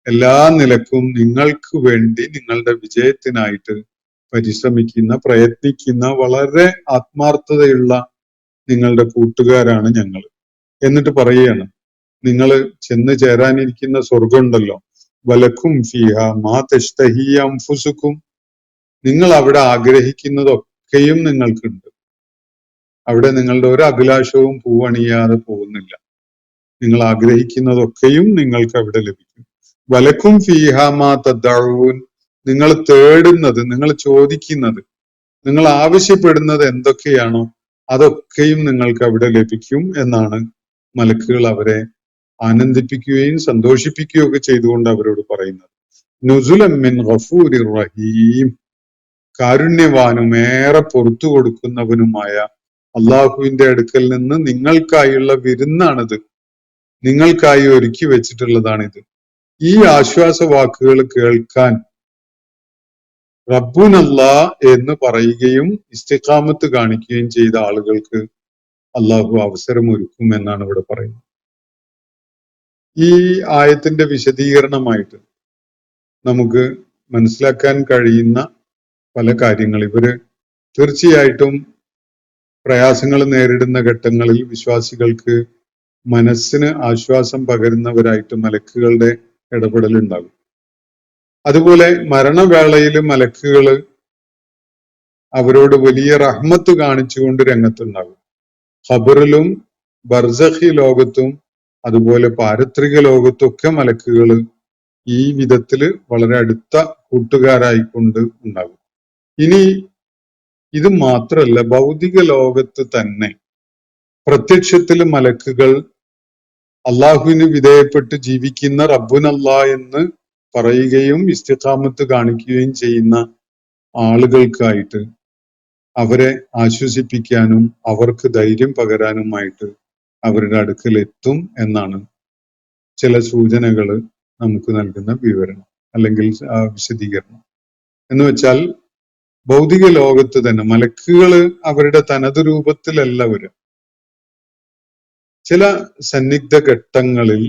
എല്ലാ നിലക്കും നിങ്ങൾക്ക് വേണ്ടി നിങ്ങളുടെ വിജയത്തിനായിട്ട് പരിശ്രമിക്കുന്ന, പ്രയത്നിക്കുന്ന, വളരെ ആത്മാർത്ഥതയുള്ള നിങ്ങളുടെ കൂട്ടുകാരാണ് ഞങ്ങൾ. എന്നിട്ട് പറയുകയാണ്, നിങ്ങൾ ചെന്ന് ചേരാനിരിക്കുന്ന സ്വർഗം ഉണ്ടല്ലോ, വലക്കും ഫീഹ മാ തശ്തഹി അൻഫുസുക്കും, നിങ്ങൾ അവിടെ ആഗ്രഹിക്കുന്നതൊക്കെയും നിങ്ങൾക്കുണ്ട്. അവിടെ നിങ്ങളുടെ ഒരു അഭിലാഷവും പൂവണിയാതെ പോകുന്നില്ല. നിങ്ങൾ ആഗ്രഹിക്കുന്നതൊക്കെയും നിങ്ങൾക്ക് അവിടെ ലഭിക്കും. വലക്കും ഫീഹ മാ തദ്ദഊൻ, നിങ്ങൾ തേടുന്നത്, നിങ്ങൾ ചോദിക്കുന്നത്, നിങ്ങൾ ആവശ്യപ്പെടുന്നത് എന്തൊക്കെയാണോ അതൊക്കെയും നിങ്ങൾക്ക് അവിടെ ലഭിക്കും എന്നാണ് മലക്കുകൾ അവരെ ആനന്ദിപ്പിക്കുകയും സന്തോഷിപ്പിക്കുകയും ഒക്കെ ചെയ്തുകൊണ്ട് അവരോട് പറയുന്നത്. നുസുലൻ മിൻ ഗഫൂരിർ റഹീം, കാരുണ്യവാനും ഏറെ പുറത്തു കൊടുക്കുന്നവനുമായ അള്ളാഹുവിന്റെ അടുക്കൽ നിന്ന് നിങ്ങൾക്കായുള്ള വിരുന്നാണിത്, നിങ്ങൾക്കായി ഒരുക്കി വെച്ചിട്ടുള്ളതാണിത്. ഈ ആശ്വാസ വാക്കുകൾ കേൾക്കാൻ റബ്ബുനല്ലാ എന്ന് പറയുകയും ഇസ്തിഖാമത്ത് കാണിക്കുകയും ചെയ്ത ആളുകൾക്ക് അള്ളാഹു അവസരം ഒരുക്കും എന്നാണ് ഇവിടെ പറയുന്നത്. ഈ ആയത്തിന്റെ വിശദീകരണമായിട്ട് നമുക്ക് മനസ്സിലാക്കാൻ കഴിയുന്ന പല കാര്യങ്ങൾ, ഇവര് തീർച്ചയായിട്ടും പ്രയാസങ്ങൾ നേരിടുന്ന ഘട്ടങ്ങളിൽ വിശ്വാസികൾക്ക് മനസ്സിന് ആശ്വാസം പകരുന്നവരായിട്ട് മലക്കുകളുടെ ഇടപെടൽ ഉണ്ടാകും. അതുപോലെ മരണവേളയിൽ മലക്കുകൾ അവരോട് വലിയ റഹ്മത്ത് കാണിച്ചുകൊണ്ട് രംഗത്തുണ്ടാകും. ഖബറിലും ബർസഖി ലോകത്തും അതുപോലെ പാരത്രിക ലോകത്തും ഒക്കെ മലക്കുകൾ ഈ വിധത്തില് വളരെ അടുത്ത കൂട്ടുകാരായിക്കൊണ്ട് ഉണ്ടാകും. ഇനി ഇത് മാത്രല്ല, ഭൗതിക ലോകത്ത് തന്നെ പ്രത്യക്ഷത്തിൽ മലക്കുകൾ അള്ളാഹുവിന് വിധേയപ്പെട്ട് ജീവിക്കുന്ന റബ്ബുനല്ലാ എന്ന് പറയുകയും ഇസ്തിഖാമത്ത് കാണിക്കുകയും ചെയ്യുന്ന ആളുകൾക്കായിട്ട് അവരെ ആശ്വസിപ്പിക്കാനും അവർക്ക് ധൈര്യം പകരാനുമായിട്ട് അവരുടെ അടുക്കൽ എത്തും എന്നാണ് ചില സൂചനകൾ നമുക്ക് നൽകുന്ന വിവരണം അല്ലെങ്കിൽ വിശദീകരണം. എന്ന് വെച്ചാൽ ഭൗതിക ലോകത്ത് തന്നെ മലക്കുകള് അവരുടെ തനത് രൂപത്തിലല്ല വരിക. ചില സന്നിഗ്ധ ഘട്ടങ്ങളിൽ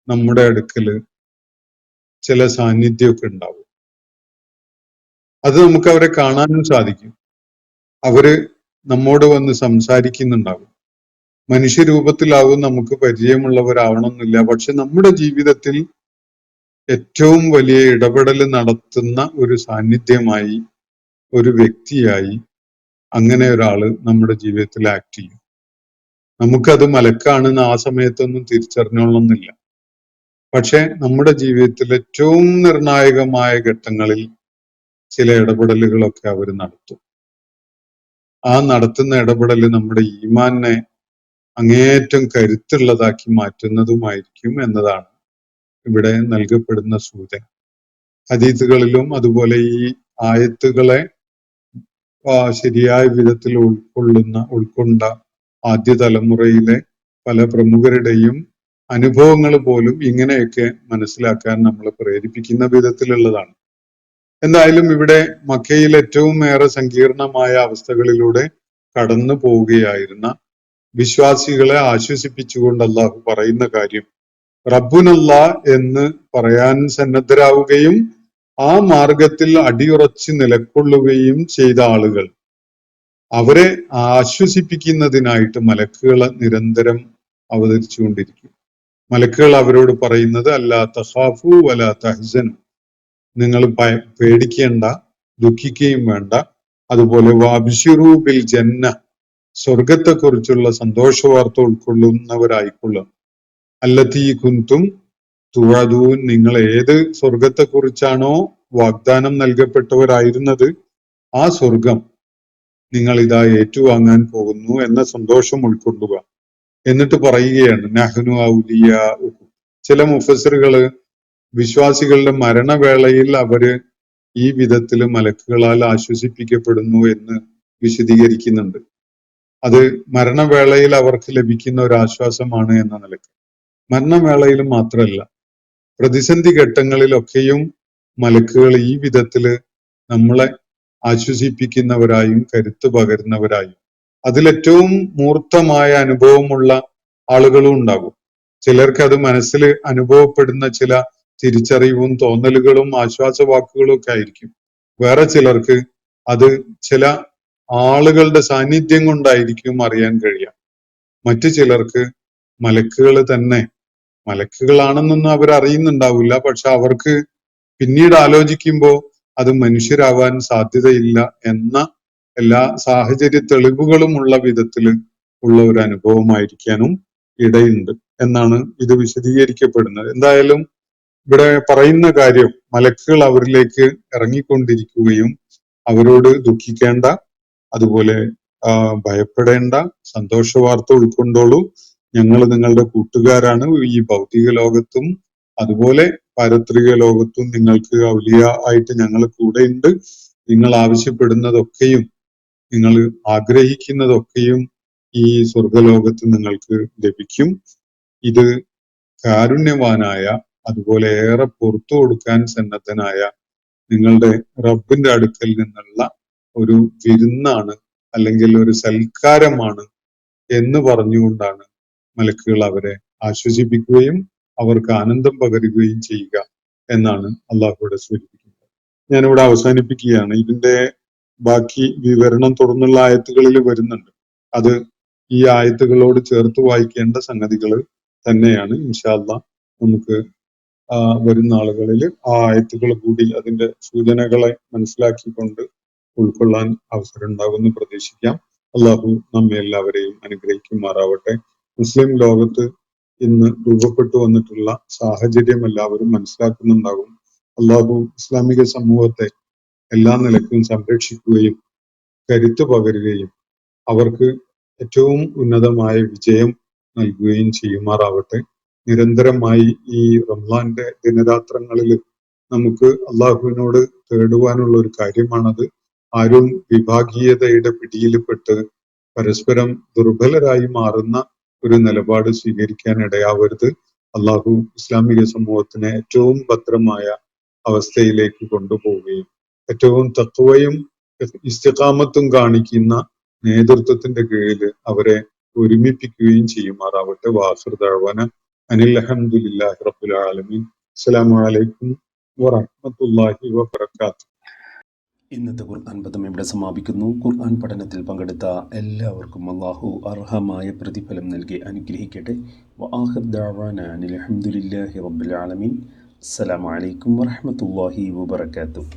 നമ്മുടെ അടുക്കല് ചില സാന്നിധ്യമൊക്കെ ഉണ്ടാവും. അത് നമുക്ക് അവരെ കാണാനും സാധിക്കും. അവര് നമ്മോട് വന്ന് സംസാരിക്കുന്നുണ്ടാവും. മനുഷ്യരൂപത്തിലാവും, നമുക്ക് പരിചയമുള്ളവരാവണമെന്നില്ല. പക്ഷെ നമ്മുടെ ജീവിതത്തിൽ ഏറ്റവും വലിയ ഇടപെടൽ നടത്തുന്ന ഒരു സാന്നിധ്യമായി, ഒരു വ്യക്തിയായി അങ്ങനെ ഒരാള് നമ്മുടെ ജീവിതത്തിൽ ആക്ട് ചെയ്യും. നമുക്കത് മലക്കാണെന്ന് ആ സമയത്തൊന്നും തിരിച്ചറിഞ്ഞോളണമെന്നില്ല. പക്ഷെ നമ്മുടെ ജീവിതത്തിൽ ഏറ്റവും നിർണായകമായ ഘട്ടങ്ങളിൽ ചില ഇടപെടലുകളൊക്കെ അവർ നടത്തും. ആ നടത്തുന്ന ഇടപെടൽ നമ്മുടെ ഈമാനെ അങ്ങേയറ്റം കരുത്തുള്ളതാക്കി മാറ്റുന്നതുമായിരിക്കും എന്നതാണ് ഇവിടെ നൽകപ്പെടുന്ന സൂചന. ഹദീസുകളിലും അതുപോലെ ഈ ആയത്തുകളെ ശരിയായ വിധത്തിൽ ഉൾക്കൊണ്ട ആദ്യ തലമുറയിലെ പല പ്രമുഖരുടെയും അനുഭവങ്ങൾ പോലും ഇങ്ങനെയൊക്കെ മനസ്സിലാക്കാൻ നമ്മളെ പ്രേരിപ്പിക്കുന്ന വിധത്തിലുള്ളതാണ്. എന്തായാലും ഇവിടെ മക്കയിൽ ഏറ്റവും ഏറെ സങ്കീർണമായ അവസ്ഥകളിലൂടെ കടന്നു പോവുകയായിരുന്ന വിശ്വാസികളെ ആശ്വസിപ്പിച്ചുകൊണ്ട് അള്ളാഹു പറയുന്ന കാര്യം, റബ്ബുനല്ലാ എന്ന് പറയാൻ സന്നദ്ധരാവുകയും ആ മാർഗത്തിൽ അടിയുറച്ച് നിലകൊള്ളുകയും ചെയ്ത ആളുകൾ, അവരെ ആശ്വസിപ്പിക്കുന്നതിനായിട്ട് മലക്കുകളെ നിരന്തരം അവതരിച്ചുകൊണ്ടിരിക്കും. മലക്കുകൾ അവരോട് പറയുന്നത് അല്ലാ തഖാഫു വലാ തഹ്സനു, നിങ്ങൾ പേടിക്കേണ്ട, ദുഃഖിക്കുകയും വേണ്ട. അതുപോലെ വഅബ്ശിറൂ ബിൽ ജന്ന, സ്വർഗത്തെക്കുറിച്ചുള്ള സന്തോഷ വാർത്ത ഉൾക്കൊള്ളുന്നവരായിക്കൊള്ളും. അല്ലതീ കുന്തും തുഅദൂൻ, നിങ്ങൾ ഏത് സ്വർഗത്തെക്കുറിച്ചാണോ വാഗ്ദാനം നൽകപ്പെട്ടവരായിരുന്നത് ആ സ്വർഗം നിങ്ങൾ ഇതാ ഏറ്റുവാങ്ങാൻ പോകുന്നു എന്ന സന്തോഷം ഉൾക്കൊള്ളുക. എന്നിട്ട് പറയുകയാണ് നഹ്നു ഔലിയാഉകും. ചില മുഫസ്സിറുകള് വിശ്വാസികളുടെ മരണവേളയിൽ അവര് ഈ വിധത്തിൽ മലക്കുകളാൽ ആശ്വസിപ്പിക്കപ്പെടുന്നു എന്ന് വിശദീകരിക്കുന്നുണ്ട്. അത് മരണവേളയിൽ അവർക്ക് ലഭിക്കുന്ന ഒരു ആശ്വാസമാണ് എന്ന നിലയ്ക്ക്. മരണവേളയിൽ മാത്രമല്ല, പ്രതിസന്ധി ഘട്ടങ്ങളിലൊക്കെയും മലക്കുകൾ ഈ വിധത്തില് നമ്മളെ ആശ്വസിപ്പിക്കുന്നവരായും കരുത്ത് പകരുന്നവരായും, അതിലേറ്റവും മൂർത്തമായ അനുഭവമുള്ള ആളുകളും ഉണ്ടാകും. ചിലർക്ക് അത് മനസ്സിൽ അനുഭവപ്പെടുന്ന ചില തിരിച്ചറിവും തോന്നലുകളും ആശ്വാസവാക്കുകളും ഒക്കെ ആയിരിക്കും. വേറെ ചിലർക്ക് അത് ചില ആളുകളുടെ സാന്നിധ്യം കൊണ്ടായിരിക്കും അറിയാൻ കഴിയാം. മറ്റു ചിലർക്ക് മലക്കുകൾ തന്നെ മലക്കുകളാണെന്നൊന്നും അവർ അറിയുന്നുണ്ടാവില്ല. പക്ഷെ അവർക്ക് പിന്നീട് ആലോചിക്കുമ്പോൾ അത് മനുഷ്യരാവാൻ സാധ്യതയില്ല എന്ന എല്ലാ സാഹചര്യ തെളിവുകളും ഉള്ള വിധത്തിൽ ഉള്ള ഒരു അനുഭവമായിരിക്കാനും ഇടയുണ്ട് എന്നാണ് ഇത് വിശദീകരിക്കപ്പെടുന്നത്. എന്തായാലും ഇവിടെ പറയുന്ന കാര്യം, മലക്കുകൾ അവരിലേക്ക് ഇറങ്ങിക്കൊണ്ടിരിക്കുകയും അവരോട് ദുഃഖിക്കേണ്ട, അതുപോലെ ഭയപ്പെടേണ്ട, സന്തോഷ വാർത്ത ഉൾക്കൊണ്ടോളൂ, ഞങ്ങൾ നിങ്ങളുടെ കൂട്ടുകാരാണ്, ഈ ഭൗതിക ലോകത്തും അതുപോലെ പാരത്രിക ലോകത്തും നിങ്ങൾക്ക് ഔലിയ ആയിട്ട് ഞങ്ങൾ കൂടെ ഉണ്ട്, നിങ്ങൾ ആവശ്യപ്പെടുന്നതൊക്കെയും നിങ്ങൾ ആഗ്രഹിക്കുന്നതൊക്കെയും ഈ സ്വർഗലോകത്ത് നിങ്ങൾക്ക് ലഭിക്കും. ഇത് കാരുണ്യവാനായ അതുപോലെ ഏറെ പുറത്തു കൊടുക്കാൻ സന്നദ്ധനായ നിങ്ങളുടെ റബ്ബിന്റെ അടുക്കൽ നിന്നുള്ള ഒരു വിരുന്നാണ്, അല്ലെങ്കിൽ ഒരു സൽക്കാരമാണ് എന്ന് പറഞ്ഞുകൊണ്ടാണ് മലക്കുകൾ അവരെ ആശ്വസിപ്പിക്കുകയും അവർക്ക് ആനന്ദം പകരുകയും ചെയ്യുക എന്നാണ് അള്ളാഹുവിടെ സൂചിപ്പിക്കുന്നത്. ഞാനിവിടെ അവസാനിപ്പിക്കുകയാണ്. ഇതിന്റെ ബാക്കി വിവരണം തുടർന്നുള്ള ആയത്തുകളിൽ വരുന്നുണ്ട്. അത് ഈ ആയത്തുകളോട് ചേർത്ത് വായിക്കേണ്ട സംഗതികൾ തന്നെയാണ്. ഇൻഷാ അല്ലാഹ് നമുക്ക് വരുന്ന ആളുകളിൽ ആ ആയത്തുകൾ കൂടി അതിന്റെ സൂചനകളെ മനസ്സിലാക്കിക്കൊണ്ട് ഉൾക്കൊള്ളാൻ അവസരം ഉണ്ടാകുമെന്ന് പ്രതീക്ഷിക്കാം. അള്ളാഹു നമ്മെ എല്ലാവരെയും അനുഗ്രഹിക്കുമാറാവട്ടെ. മുസ്ലിം ലോകത്ത് ഇന്ന് രൂപപ്പെട്ടു വന്നിട്ടുള്ള സാഹചര്യം എല്ലാവരും മനസ്സിലാക്കുന്നുണ്ടാകും. അള്ളാഹു ഇസ്ലാമിക സമൂഹത്തെ എല്ലാ നിലക്കും സംരക്ഷിക്കുകയും കരുത്തു പകരുകയും അവർക്ക് ഏറ്റവും ഉന്നതമായ വിജയം നൽകുകയും ചെയ്യുമാറാവട്ടെ. നിരന്തരമായി ഈ റംസാന്റെ ദിനരാത്രങ്ങളിൽ നമുക്ക് അള്ളാഹുവിനോട് തേടുവാനുള്ള ഒരു കാര്യമാണത്. ആരും വിഭാഗീയതയുടെ പിടിയിൽപ്പെട്ട് പരസ്പരം ദുർബലരായി മാറുന്ന ഒരു നിലപാട് സ്വീകരിക്കാൻ ഇടയാവരുത്. അള്ളാഹു ഇസ്ലാമിക സമൂഹത്തിനെ ഏറ്റവും ഭദ്രമായ അവസ്ഥയിലേക്ക് കൊണ്ടുപോവുകയും ഏറ്റവും തഖ്വയും ഇസ്തിഖാമത്തും കാണിക്കുന്ന നേതൃത്വത്തിന്റെ കീഴിൽ അവരെ ഒരുമിപ്പിക്കുകയും ചെയ്യുമാറാവട്ടെ. വാഖിർ ദഅ്വാന അനിൽ ഹംദുലില്ലാഹി റബ്ബിൽ ആലമീൻ. അസ്സലാമു അലൈക്കും വറഹ്മത്തുള്ളാഹി വബറകാതുഹു. ഇന്നത്തെ ഖുർആൻ പദം ഇവിടെ സമാപിക്കുന്നു. ഖുർആൻ പഠനത്തിൽ പങ്കെടുത്ത എല്ലാവർക്കും അല്ലാഹു അർഹമായ പ്രതിഫലം നൽകി അനുഗ്രഹിക്കട്ടെ. വആഖിർ ദഅ്വാന അനിൽ ഹംദുലില്ലാഹി റബ്ബിൽ ആലമീൻ. അസ്സലാമു അലൈക്കും വറഹ്മത്തുള്ളാഹി വബറകാതുഹു.